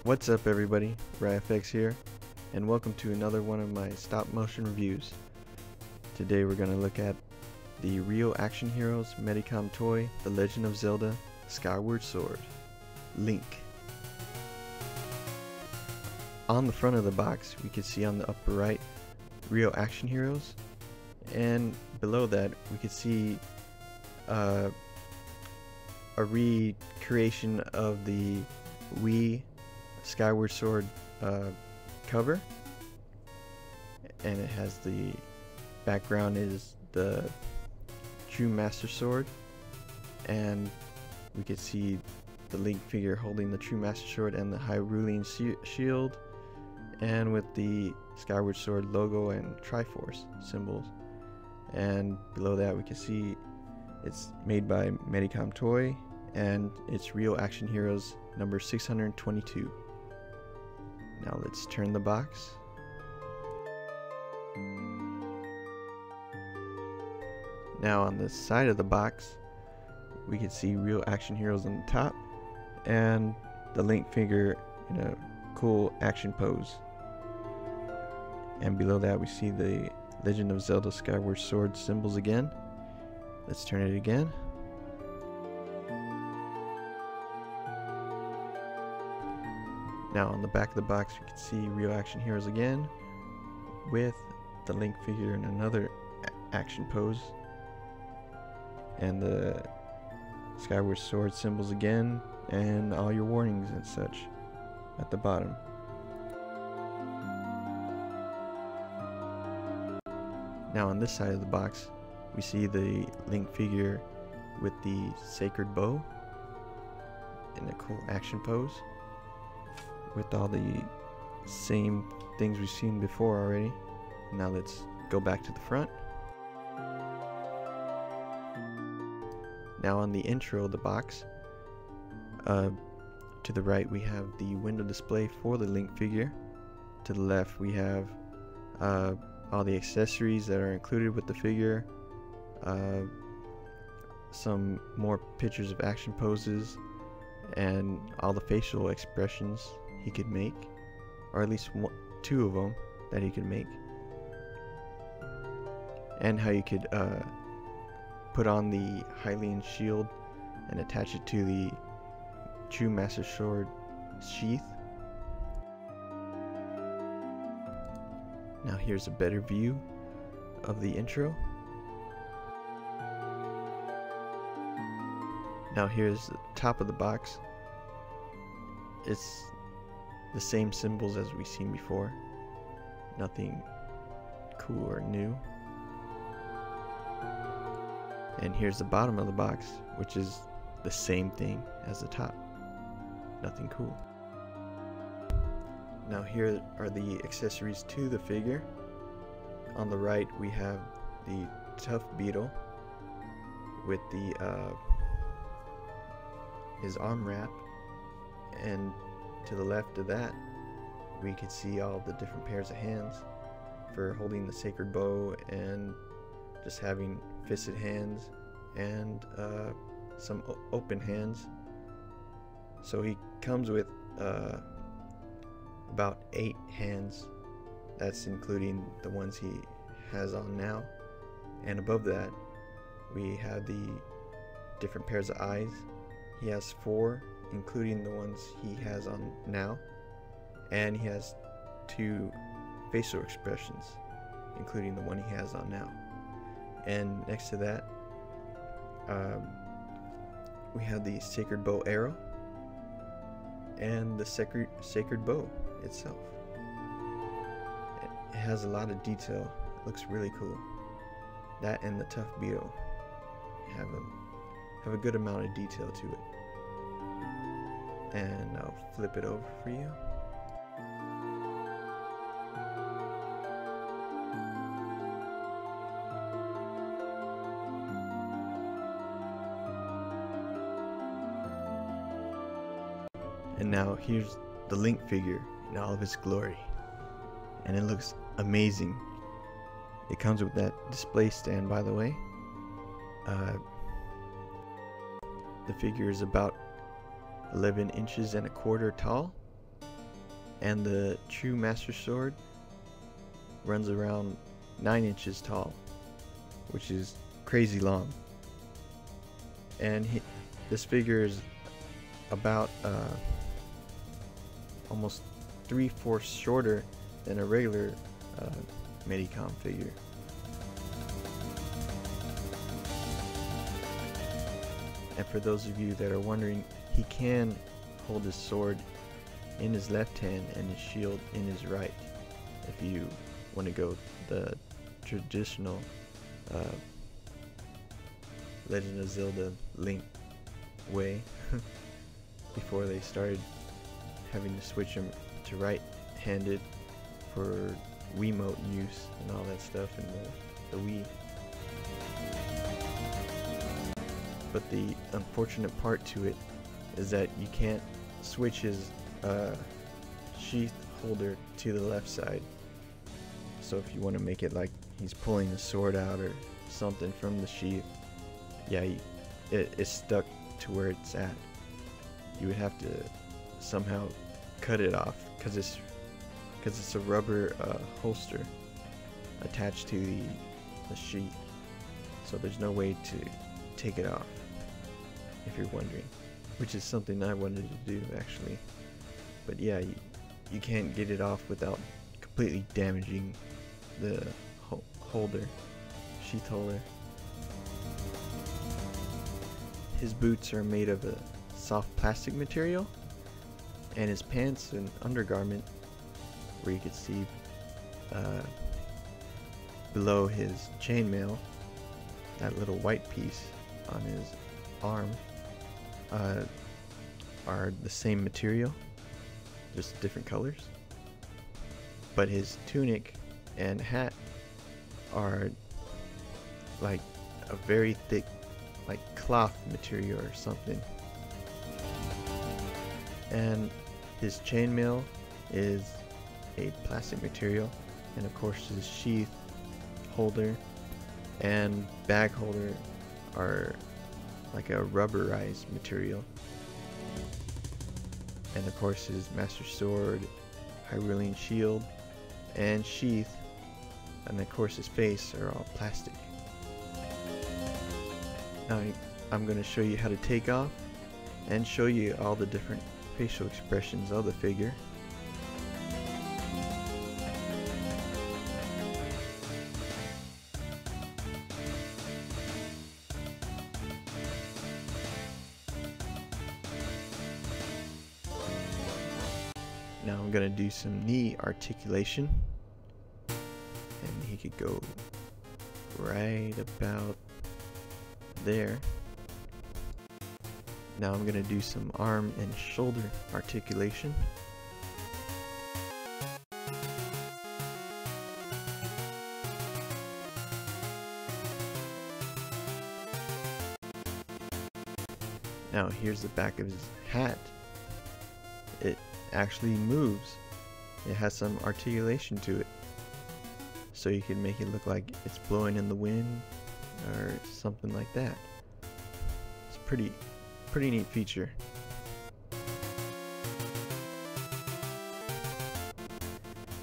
What's up everybody, RyFX here, and welcome to another one of my stop motion reviews. Today we're going to look at the Real Action Heroes Medicom toy, The Legend of Zelda, Skyward Sword Link. On the front of the box we can see on the upper right Real Action Heroes, and below that we can see a recreation of the Wii Skyward Sword cover, and it has the background is the true Master Sword, and we can see the Link figure holding the true Master Sword and the Hyrulean shield, and with the Skyward Sword logo and Triforce symbols. And below that we can see it's made by Medicom Toy, and it's Real Action Heroes number 622. Now let's turn the box. Now on the side of the box we can see Real Action Heroes on the top and the Link figure in a cool action pose. And below that we see the Legend of Zelda Skyward Sword symbols again. Let's turn it again. Now on the back of the box we can see Real Action Heroes again with the Link figure in another action pose, and the Skyward Sword symbols again, and all your warnings and such at the bottom. Now on this side of the box we see the Link figure with the sacred bow in a cool action pose, with all the same things we've seen before already. Now let's go back to the front. Now on the intro of the box, to the right we have the window display for the Link figure. To the left we have all the accessories that are included with the figure, some more pictures of action poses, and all the facial expressions he could make, or at least two of them that he could make, and how you could put on the Hyrulean shield and attach it to the true Master Sword sheath. Now here's a better view of the intro. Now here's the top of the box. It's the same symbols as we've seen before. Nothing cool or new. And here's the bottom of the box, which is the same thing as the top. Nothing cool. Now here are the accessories to the figure. On the right we have the Tough Beetle with the his arm wrap, and to the left of that we can see all the different pairs of hands for holding the sacred bow, and just having fisted hands and some open hands. So he comes with about 8 hands. That's including the ones he has on now, and above that we have the different pairs of eyes. He has 4, including the ones he has on now, and he has 2 facial expressions, including the one he has on now. And next to that we have the sacred bow arrow and the sacred bow itself. It has a lot of detail. It looks really cool. That and the Tough Beetle have a good amount of detail to it. And I'll flip it over for you. And now here's the Link figure in all of its glory, and it looks amazing. It comes with that display stand, by the way. The figure is about 11 inches and a quarter tall, and the true Master Sword runs around 9 inches tall, which is crazy long. And this figure is about almost 3/4 shorter than a regular Medicom figure. And for those of you that are wondering, he can hold his sword in his left hand and his shield in his right, if you want to go the traditional Legend of Zelda Link way before they started having to switch him to right-handed for Wiimote use and all that stuff in the Wii. But the unfortunate part to it is that you can't switch his sheath holder to the left side. So if you want to make it like he's pulling the sword out or something from the sheath, yeah, it's stuck to where it's at. You would have to somehow cut it off because it's a rubber holster attached to the sheath. So there's no way to take it off, if you're wondering, which is something I wanted to do actually. But yeah, you can't get it off without completely damaging the holder, sheath holder. His boots are made of a soft plastic material, and his pants and undergarment, where you can see below his chainmail, that little white piece on his arm, are the same material, just different colors. But his tunic and hat are like a very thick, like cloth material or something. And his chainmail is a plastic material, and of course his sheath holder and bag holder are like a rubberized material. And of course his Master Sword, Hyrulean shield, and sheath, and of course his face are all plastic. Now I'm going to show you how to take off and show you all the different facial expressions of the figure. Now I'm going to do some knee articulation, and he could go right about there. Now I'm going to do some arm and shoulder articulation. Now here's the back of his hat. It actually moves. It has some articulation to it, so you can make it look like it's blowing in the wind or something like that. It's pretty neat feature.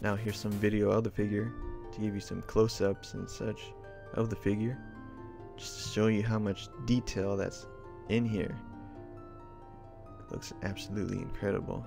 Now here's some video of the figure to give you some close-ups and such of the figure, just to show you how much detail that's in here. It looks absolutely incredible.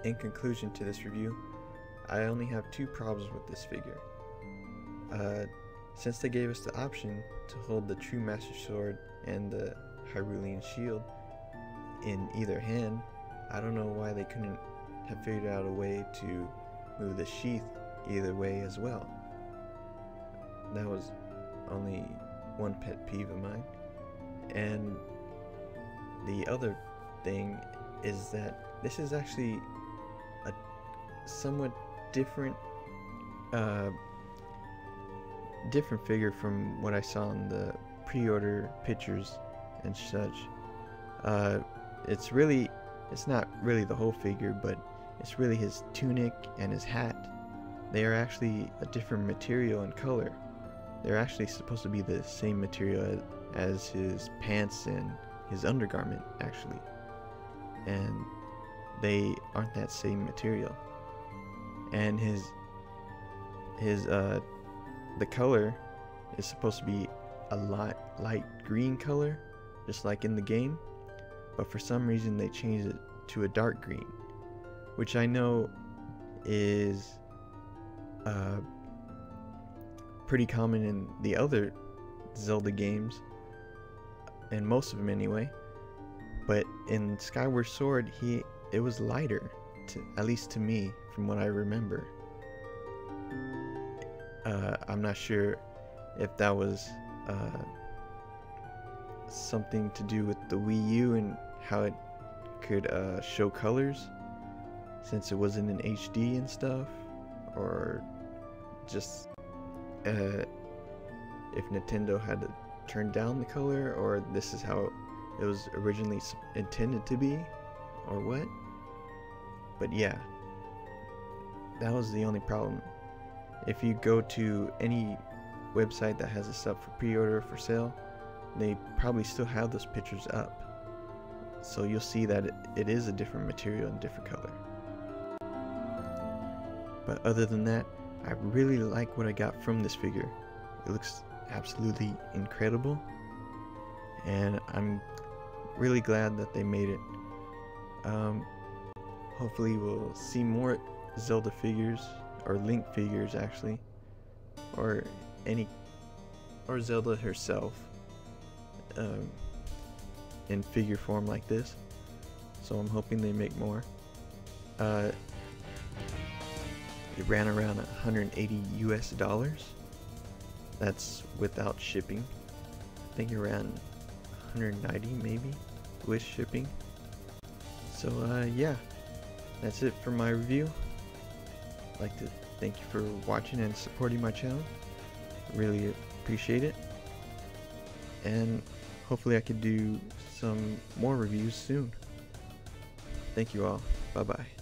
in conclusion to this review, I only have two problems with this figure. Since they gave us the option to hold the true Master Sword and the Hyrulean Shield in either hand, I don't know why they couldn't have figured out a way to move the sheath either way as well. That was only one pet peeve of mine. And the other thing is that this is actually a somewhat different figure from what I saw in the pre-order pictures and such. It's not really the whole figure, but it's really his tunic and his hat. They are actually a different material and color. They're actually supposed to be the same material as his pants and his undergarment, actually. And they aren't that same material. And the color is supposed to be a light green color, just like in the game, but for some reason they changed it to a dark green, which I know is pretty common in the other Zelda games, and most of them anyway. But in Skyward Sword, it was lighter, at least to me, from what I remember. I'm not sure if that was something to do with the Wii U and how it could show colors, since it wasn't in HD and stuff, or just if Nintendo had to turn down the color, or this is how it was originally intended to be, or what. But yeah, that was the only problem. If you go to any website that has this up for pre-order or for sale, they probably still have those pictures up, so you'll see that it is a different material and different color. But other than that, I really like what I got from this figure. It looks absolutely incredible, and I'm really glad that they made it. Hopefully we'll see more Zelda figures, or Link figures actually, or Zelda herself in figure form like this. So I'm hoping they make more. It ran around $180 US. That's without shipping. I think around 190 maybe with shipping. So yeah, that's it for my review. I'd like to thank you for watching and supporting my channel. Really appreciate it, and hopefully I could do some more reviews soon. Thank you all. Bye bye.